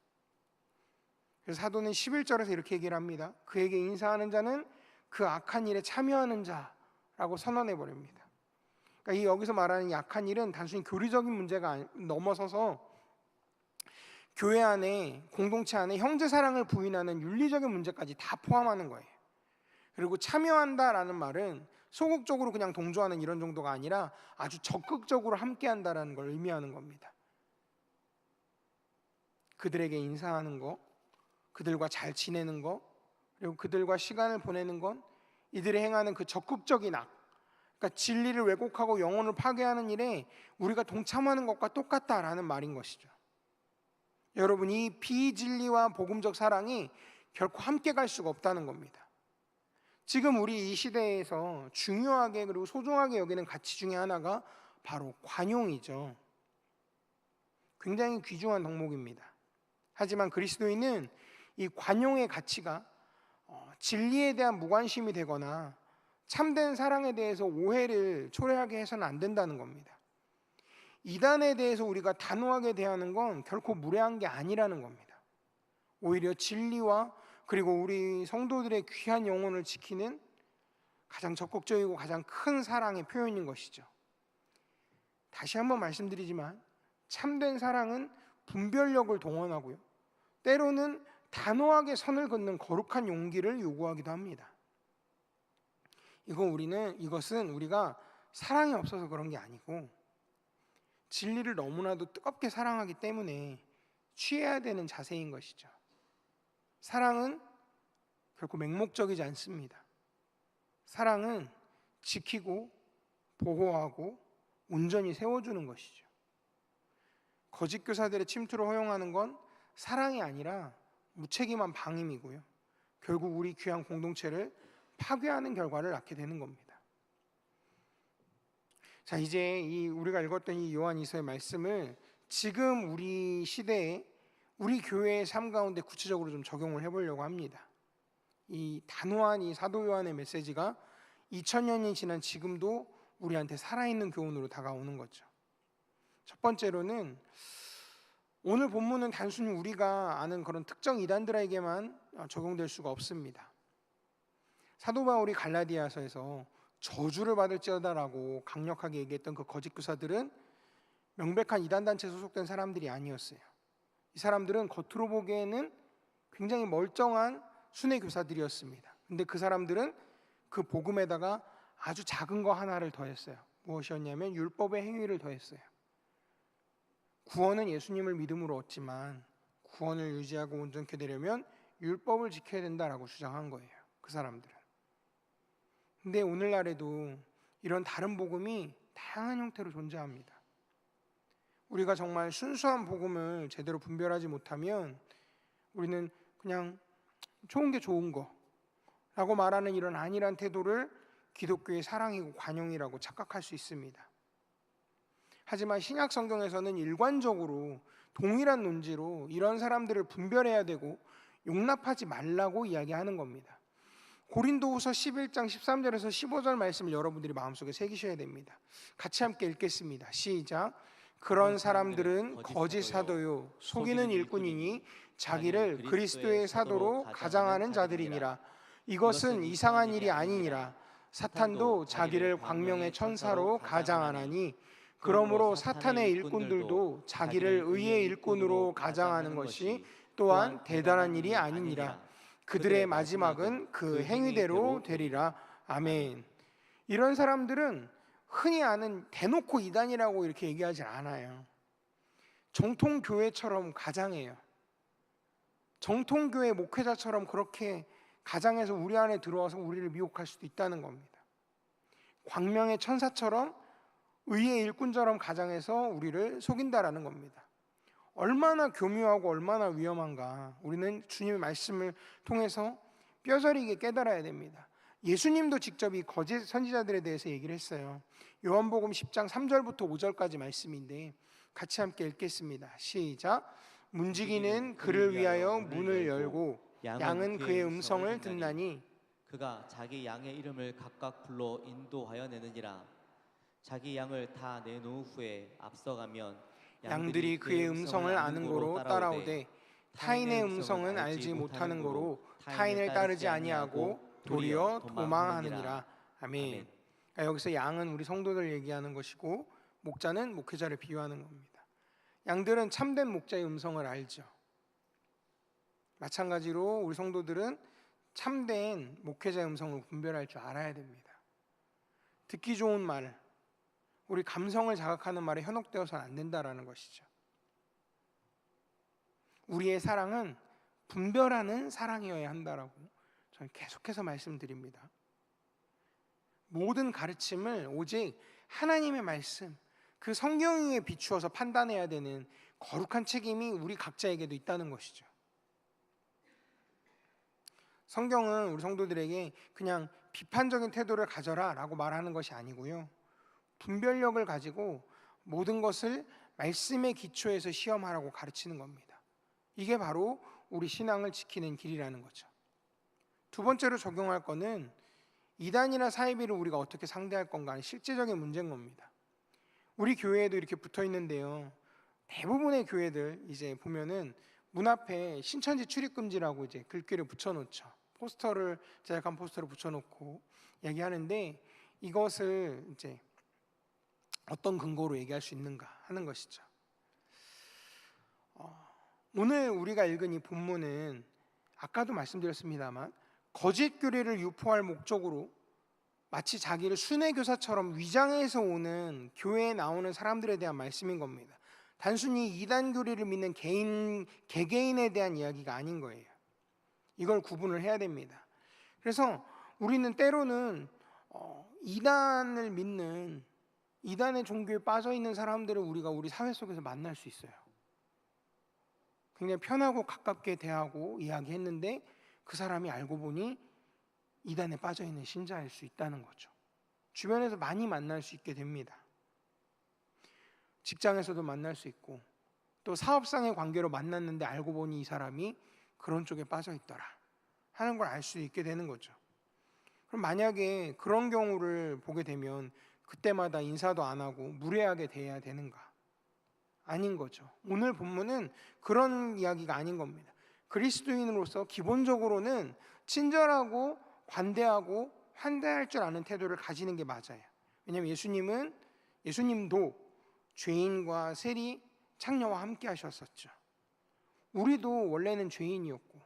그래서 사도는 11절에서 이렇게 얘기를 합니다. 그에게 인사하는 자는 그 악한 일에 참여하는 자라고 선언해 버립니다. 그러니까 이 여기서 말하는 약한 일은 단순히 교리적인 문제가 넘어서서 교회 안에, 공동체 안에 형제 사랑을 부인하는 윤리적인 문제까지 다 포함하는 거예요. 그리고 참여한다라는 말은 소극적으로 그냥 동조하는 이런 정도가 아니라 아주 적극적으로 함께한다라는 걸 의미하는 겁니다. 그들에게 인사하는 거, 그들과 잘 지내는 거, 그리고 그들과 시간을 보내는 건 이들이 행하는 그 적극적인 악, 그러니까 진리를 왜곡하고 영혼을 파괴하는 일에 우리가 동참하는 것과 똑같다라는 말인 것이죠. 여러분, 이 비진리와 복음적 사랑이 결코 함께 갈 수가 없다는 겁니다. 지금 우리 이 시대에서 중요하게 그리고 소중하게 여기는 가치 중에 하나가 바로 관용이죠. 굉장히 귀중한 덕목입니다. 하지만 그리스도인은 이 관용의 가치가 진리에 대한 무관심이 되거나 참된 사랑에 대해서 오해를 초래하게 해서는 안 된다는 겁니다. 이단에 대해서 우리가 단호하게 대하는 건 결코 무례한 게 아니라는 겁니다. 오히려 진리와 그리고 우리 성도들의 귀한 영혼을 지키는 가장 적극적이고 가장 큰 사랑의 표현인 것이죠. 다시 한번 말씀드리지만 참된 사랑은 분별력을 동원하고요, 때로는 단호하게 선을 긋는 거룩한 용기를 요구하기도 합니다. 이것은 우리가 사랑이 없어서 그런 게 아니고 진리를 너무나도 뜨겁게 사랑하기 때문에 취해야 되는 자세인 것이죠. 사랑은 결코 맹목적이지 않습니다. 사랑은 지키고 보호하고 온전히 세워주는 것이죠. 거짓 교사들의 침투를 허용하는 건 사랑이 아니라 무책임한 방임이고요, 결국 우리 귀한 공동체를 파괴하는 결과를 낳게 되는 겁니다. 자, 이제 우리가 읽었던 이 요한 이서의 말씀을 지금 우리 시대에 우리 교회의 삶 가운데 구체적으로 좀 적용을 해보려고 합니다. 이 단호한 이 사도 요한의 메시지가 2000년이 지난 지금도 우리한테 살아있는 교훈으로 다가오는 거죠. 첫 번째로는 오늘 본문은 단순히 우리가 아는 그런 특정 이단들에게만 적용될 수가 없습니다. 사도 바울이 갈라디아서에서 저주를 받을지어다라고 강력하게 얘기했던 그 거짓 교사들은 명백한 이단 단체에 소속된 사람들이 아니었어요. 이 사람들은 겉으로 보기에는 굉장히 멀쩡한 순회 교사들이었습니다. 근데 그 사람들은 그 복음에다가 아주 작은 거 하나를 더했어요. 무엇이었냐면 율법의 행위를 더했어요. 구원은 예수님을 믿음으로 얻지만 구원을 유지하고 온전케 되려면 율법을 지켜야 된다라고 주장한 거예요, 그 사람들은. 근데 오늘날에도 이런 다른 복음이 다양한 형태로 존재합니다. 우리가 정말 순수한 복음을 제대로 분별하지 못하면 우리는 그냥 좋은 게 좋은 거라고 말하는 이런 안일한 태도를 기독교의 사랑이고 관용이라고 착각할 수 있습니다. 하지만 신약 성경에서는 일관적으로 동일한 논지로 이런 사람들을 분별해야 되고 용납하지 말라고 이야기하는 겁니다. 고린도후서 11장 13절에서 15절 말씀을 여러분들이 마음속에 새기셔야 됩니다. 같이 함께 읽겠습니다. 시작. 그런 사람들은 거짓 사도요 속이는 일꾼이니 자기를 그리스도의 사도로 가장하는 자들이니라. 이것은 이상한 일이 아니니라. 사탄도 자기를 광명의 천사로 가장하나니 그러므로 사탄의 일꾼들도 자기를 의의 일꾼으로 가장하는 것이 또한 대단한 일이 아니니라. 그들의 마지막은 그 행위대로 되리라. 아멘. 이런 사람들은 흔히 아는 대놓고 이단이라고 이렇게 얘기하지 않아요. 정통교회처럼 가장해요. 정통교회 목회자처럼 그렇게 가장해서 우리 안에 들어와서 우리를 미혹할 수도 있다는 겁니다. 광명의 천사처럼 의의 일꾼처럼 가장해서 우리를 속인다라는 겁니다. 얼마나 교묘하고 얼마나 위험한가 우리는 주님의 말씀을 통해서 뼈저리게 깨달아야 됩니다. 예수님도 직접 이 거짓 선지자들에 대해서 얘기를 했어요. 요한복음 10장 3절부터 5절까지 말씀인데 같이 함께 읽겠습니다. 시작. 문지기는 그를 위하여 문을 열고 양은 그의 음성을 듣나니 그가 자기 양의 이름을 각각 불러 인도하여 내느니라. 자기 양을 다 내놓은 후에 앞서가면 양들이 그의 음성을 아는 고로 따라오되 타인의 음성은 알지 못하는 고로 타인을 따르지 아니하고 도리어 도망하느니라. 아멘. 그러니까 여기서 양은 우리 성도들 얘기하는 것이고 목자는 목회자를 비유하는 겁니다. 양들은 참된 목자의 음성을 알죠. 마찬가지로 우리 성도들은 참된 목회자의 음성을 분별할 줄 알아야 됩니다. 듣기 좋은 말, 우리 감성을 자극하는 말에 현혹되어서는 안 된다라는 것이죠. 우리의 사랑은 분별하는 사랑이어야 한다라고 저는 계속해서 말씀드립니다. 모든 가르침을 오직 하나님의 말씀, 그 성경에 비추어서 판단해야 되는 거룩한 책임이 우리 각자에게도 있다는 것이죠. 성경은 우리 성도들에게 그냥 비판적인 태도를 가져라 라고 말하는 것이 아니고요, 분별력을 가지고 모든 것을 말씀의 기초에서 시험하라고 가르치는 겁니다. 이게 바로 우리 신앙을 지키는 길이라는 거죠. 두 번째로 적용할 거는 이단이나 사이비를 우리가 어떻게 상대할 건가 하는 실제적인 문제인 겁니다. 우리 교회에도 이렇게 붙어 있는데요, 대부분의 교회들 이제 보면은 문 앞에 신천지 출입금지라고 이제 글귀를 붙여놓죠. 포스터를, 제작한 포스터를 붙여놓고 얘기하는데, 이것을 이제 어떤 근거로 얘기할 수 있는가 하는 것이죠. 오늘 우리가 읽은 이 본문은 아까도 말씀드렸습니다만 거짓 교리를 유포할 목적으로 마치 자기를 순회 교사처럼 위장해서 오는 교회에 나오는 사람들에 대한 말씀인 겁니다. 단순히 이단 교리를 믿는 개개인에 대한 이야기가 아닌 거예요. 이걸 구분을 해야 됩니다. 그래서 우리는 때로는 이단을 믿는, 이단의 종교에 빠져 있는 사람들을 우리가 우리 사회 속에서 만날 수 있어요. 굉장히 편하고 가깝게 대하고 이야기했는데 그 사람이 알고 보니 이단에 빠져 있는 신자일 수 있다는 거죠. 주변에서 많이 만날 수 있게 됩니다. 직장에서도 만날 수 있고, 또 사업상의 관계로 만났는데 알고 보니 이 사람이 그런 쪽에 빠져 있더라 하는 걸 알 수 있게 되는 거죠. 그럼 만약에 그런 경우를 보게 되면 그때마다 인사도 안 하고 무례하게 대해야 되는가? 아닌 거죠. 오늘 본문은 그런 이야기가 아닌 겁니다. 그리스도인으로서 기본적으로는 친절하고 관대하고 환대할 줄 아는 태도를 가지는 게 맞아요. 왜냐하면 예수님도 죄인과 세리, 창녀와 함께 하셨었죠. 우리도 원래는 죄인이었고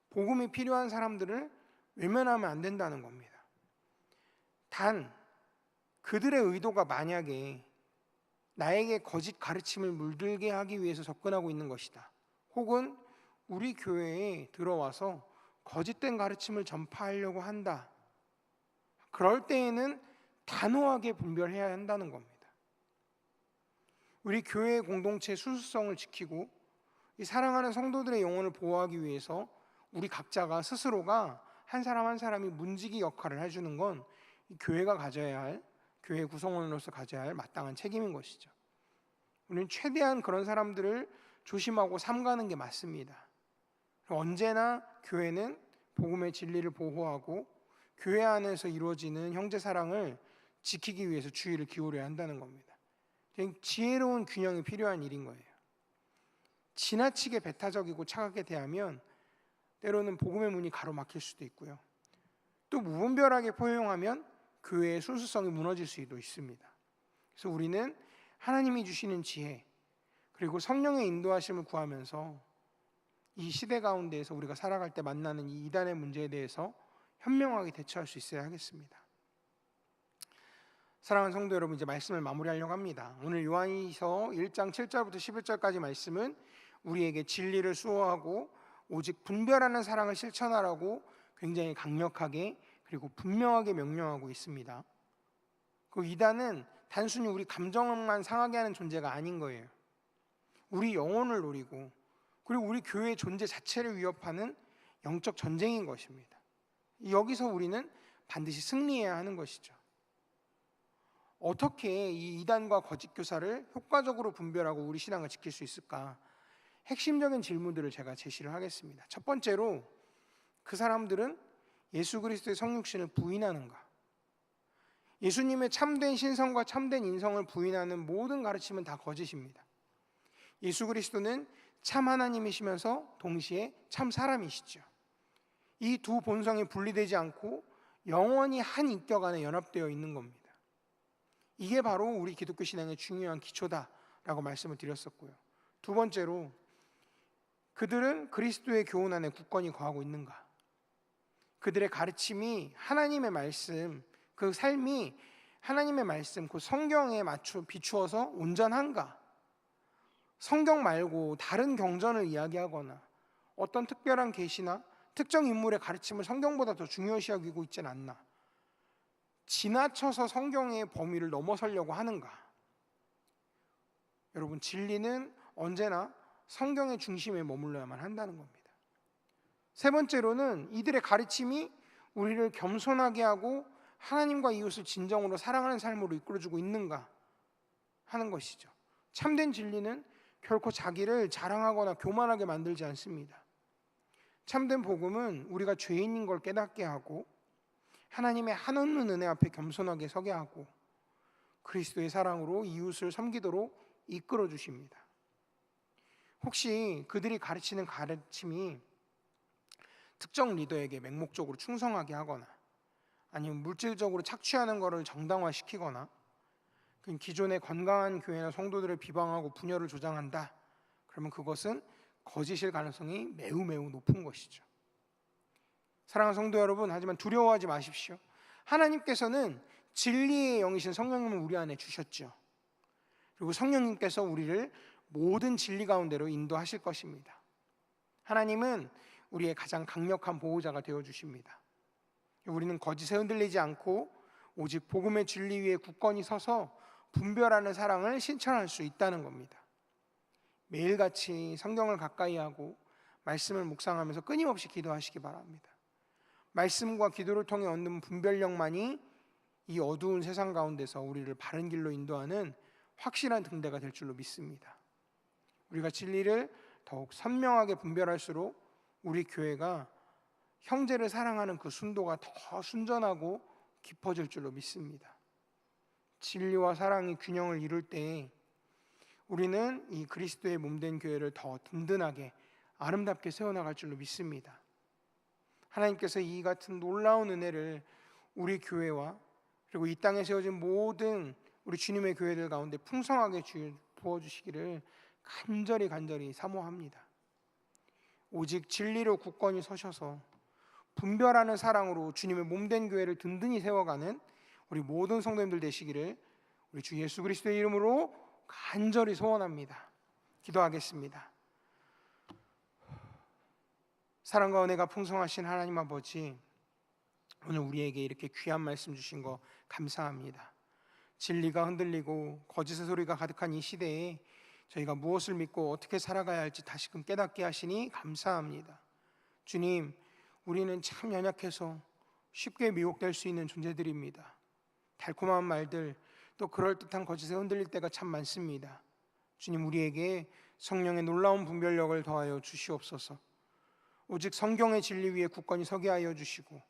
복음이 필요한 사람들을 외면하면 안 된다는 겁니다. 단 그들의 의도가 만약에 나에게 거짓 가르침을 물들게 하기 위해서 접근하고 있는 것이다, 혹은 우리 교회에 들어와서 거짓된 가르침을 전파하려고 한다, 그럴 때에는 단호하게 분별해야 한다는 겁니다. 우리 교회의 공동체의 수수성을 지키고 이 사랑하는 성도들의 영혼을 보호하기 위해서 우리 각자가 스스로가 한 사람 한 사람이 문지기 역할을 해주는 건 이 교회가 가져야 할, 교회 구성원으로서 가져야 할 마땅한 책임인 것이죠. 우리는 최대한 그런 사람들을 조심하고 삼가는 게 맞습니다. 언제나 교회는 복음의 진리를 보호하고 교회 안에서 이루어지는 형제 사랑을 지키기 위해서 주의를 기울여야 한다는 겁니다. 지혜로운 균형이 필요한 일인 거예요. 지나치게 배타적이고 차갑게 대하면 때로는 복음의 문이 가로막힐 수도 있고요, 또 무분별하게 포용하면 교회의 순수성이 무너질 수도 있습니다. 그래서 우리는 하나님이 주시는 지혜 그리고 성령의 인도하심을 구하면서 이 시대 가운데에서 우리가 살아갈 때 만나는 이 이단의 문제에 대해서 현명하게 대처할 수 있어야 하겠습니다. 사랑하는 성도 여러분, 이제 말씀을 마무리하려고 합니다. 오늘 요한이서 1장 7절부터 11절까지 말씀은 우리에게 진리를 수호하고 오직 분별하는 사랑을 실천하라고 굉장히 강력하게 그리고 분명하게 명령하고 있습니다. 그 이단은 단순히 우리 감정만 상하게 하는 존재가 아닌 거예요. 우리 영혼을 노리고 그리고 우리 교회의 존재 자체를 위협하는 영적 전쟁인 것입니다. 여기서 우리는 반드시 승리해야 하는 것이죠. 어떻게 이 이단과 거짓 교사를 효과적으로 분별하고 우리 신앙을 지킬 수 있을까? 핵심적인 질문들을 제가 제시를 하겠습니다. 첫 번째로, 그 사람들은 예수 그리스도의 성육신을 부인하는가? 예수님의 참된 신성과 참된 인성을 부인하는 모든 가르침은 다 거짓입니다. 예수 그리스도는 참 하나님이시면서 동시에 참 사람이시죠. 이 두 본성이 분리되지 않고 영원히 한 인격 안에 연합되어 있는 겁니다. 이게 바로 우리 기독교 신앙의 중요한 기초다라고 말씀을 드렸었고요. 두 번째로, 그들은 그리스도의 교훈 안에 굳건히 거하고 있는가? 그들의 가르침이 하나님의 말씀, 그 삶이 하나님의 말씀, 그 성경에 비추어서 온전한가? 성경 말고 다른 경전을 이야기하거나 어떤 특별한 계시나 특정 인물의 가르침을 성경보다 더 중요시 여기고 있지는 않나? 지나쳐서 성경의 범위를 넘어서려고 하는가? 여러분, 진리는 언제나 성경의 중심에 머물러야만 한다는 겁니다. 세 번째로는 이들의 가르침이 우리를 겸손하게 하고 하나님과 이웃을 진정으로 사랑하는 삶으로 이끌어주고 있는가 하는 것이죠. 참된 진리는 결코 자기를 자랑하거나 교만하게 만들지 않습니다. 참된 복음은 우리가 죄인인 걸 깨닫게 하고 하나님의 한없는 은혜 앞에 겸손하게 서게 하고 그리스도의 사랑으로 이웃을 섬기도록 이끌어 주십니다. 혹시 그들이 가르치는 가르침이 특정 리더에게 맹목적으로 충성하게 하거나 아니면 물질적으로 착취하는 것을 정당화시키거나 기존의 건강한 교회나 성도들을 비방하고 분열을 조장한다, 그러면 그것은 거짓일 가능성이 매우 높은 것이죠. 사랑하는 성도 여러분, 하지만 두려워하지 마십시오. 하나님께서는 진리의 영이신 성령님을 우리 안에 주셨죠. 그리고 성령님께서 우리를 모든 진리 가운데로 인도하실 것입니다. 하나님은 우리의 가장 강력한 보호자가 되어주십니다. 우리는 거짓에 흔들리지 않고 오직 복음의 진리 위에 굳건히 서서 분별하는 사랑을 실천할 수 있다는 겁니다. 매일같이 성경을 가까이 하고 말씀을 묵상하면서 끊임없이 기도하시기 바랍니다. 말씀과 기도를 통해 얻는 분별력만이 이 어두운 세상 가운데서 우리를 바른 길로 인도하는 확실한 등대가 될 줄로 믿습니다. 우리가 진리를 더욱 선명하게 분별할수록 우리 교회가 형제를 사랑하는 그 순도가 더 순전하고 깊어질 줄로 믿습니다. 진리와 사랑이 균형을 이룰 때 우리는 이 그리스도의 몸된 교회를 더 든든하게 아름답게 세워나갈 줄로 믿습니다. 하나님께서 이 같은 놀라운 은혜를 우리 교회와 그리고 이 땅에 세워진 모든 우리 주님의 교회들 가운데 풍성하게 부어주시기를 간절히 사모합니다. 오직 진리로 굳건히 서셔서 분별하는 사랑으로 주님의 몸된 교회를 든든히 세워가는 우리 모든 성도님들 되시기를 우리 주 예수 그리스도의 이름으로 간절히 소원합니다. 기도하겠습니다. 사랑과 은혜가 풍성하신 하나님 아버지, 오늘 우리에게 이렇게 귀한 말씀 주신 거 감사합니다. 진리가 흔들리고 거짓의 소리가 가득한 이 시대에 저희가 무엇을 믿고 어떻게 살아가야 할지 다시금 깨닫게 하시니 감사합니다. 주님, 우리는 참 연약해서 쉽게 미혹될 수 있는 존재들입니다. 달콤한 말들, 또 그럴듯한 거짓에 흔들릴 때가 참 많습니다. 주님, 우리에게 성령의 놀라운 분별력을 더하여 주시옵소서. 오직 성경의 진리 위에 굳건히 서게 하여 주시고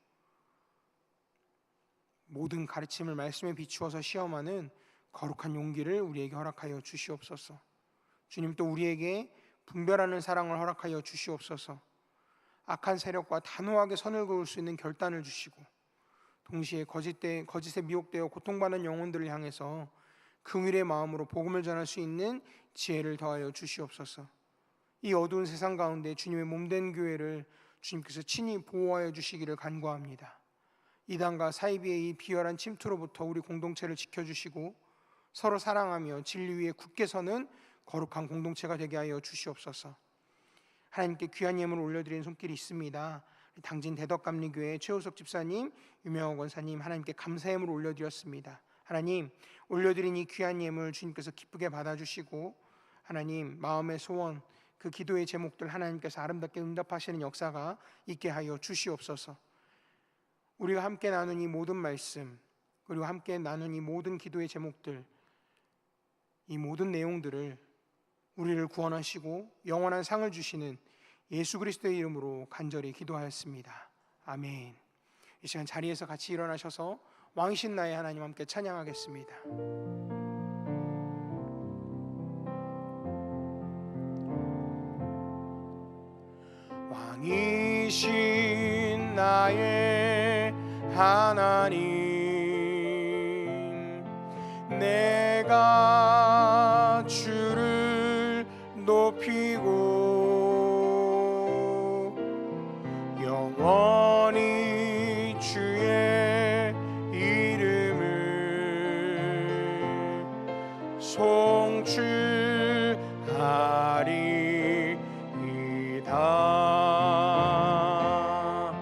모든 가르침을 말씀에 비추어서 시험하는 거룩한 용기를 우리에게 허락하여 주시옵소서. 주님, 또 우리에게 분별하는 사랑을 허락하여 주시옵소서. 악한 세력과 단호하게 선을 그을 수 있는 결단을 주시고 동시에 거짓에 미혹되어 고통받는 영혼들을 향해서 긍휼의 마음으로 복음을 전할 수 있는 지혜를 더하여 주시옵소서. 이 어두운 세상 가운데 주님의 몸된 교회를 주님께서 친히 보호하여 주시기를 간구합니다. 이단과 사이비의 이 비열한 침투로부터 우리 공동체를 지켜주시고 서로 사랑하며 진리 위에 굳게 서는 거룩한 공동체가 되게 하여 주시옵소서. 하나님께 귀한 예물을 올려드리는 손길이 있습니다. 당진 대덕감리교회 최우석 집사님, 유명호 권사님, 하나님께 감사 예물을 올려드렸습니다. 하나님, 올려드린 이 귀한 예물 주님께서 기쁘게 받아주시고 하나님, 마음의 소원, 그 기도의 제목들 하나님께서 아름답게 응답하시는 역사가 있게 하여 주시옵소서. 우리가 함께 나눈 이 모든 말씀, 그리고 함께 나눈 이 모든 기도의 제목들, 이 모든 내용들을 우리를 구원하시고 영원한 상을 주시는 예수 그리스도의 이름으로 간절히 기도하였습니다. 아멘. 이 시간 자리에서 같이 일어나셔서 왕이신 나의 하나님 함께 찬양하겠습니다. 왕이신 나의 하나님 내가 주를 높이고 영원히 주의 이름을 송축하리이다.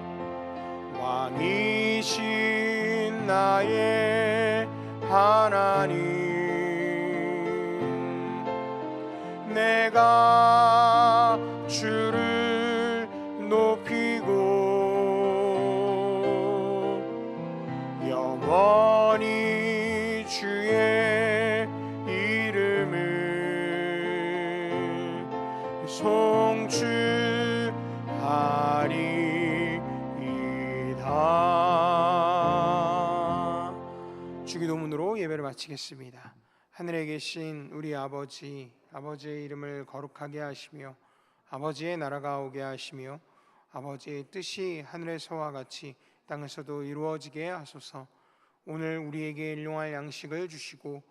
왕이신 나의 하나님 내가 주를 높이고 영원히 주의 이름을 송축하리이다. 주기도문으로 예배를 마치겠습니다. 하늘에 계신 우리 아버지, 아버지의 이름을 거룩하게 하시며 아버지의 나라가 오게 하시며 아버지의 뜻이 하늘에서와 같이 땅에서도 이루어지게 하소서. 오늘 우리에게 일용할 양식을 주시고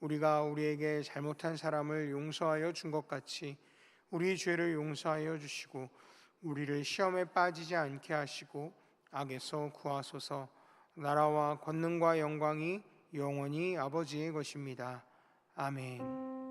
우리가 우리에게 잘못한 사람을 용서하여 준 것 같이 우리 죄를 용서하여 주시고 우리를 시험에 빠지지 않게 하시고 악에서 구하소서. 나라와 권능과 영광이 영원히 아버지의 것입니다. 아멘.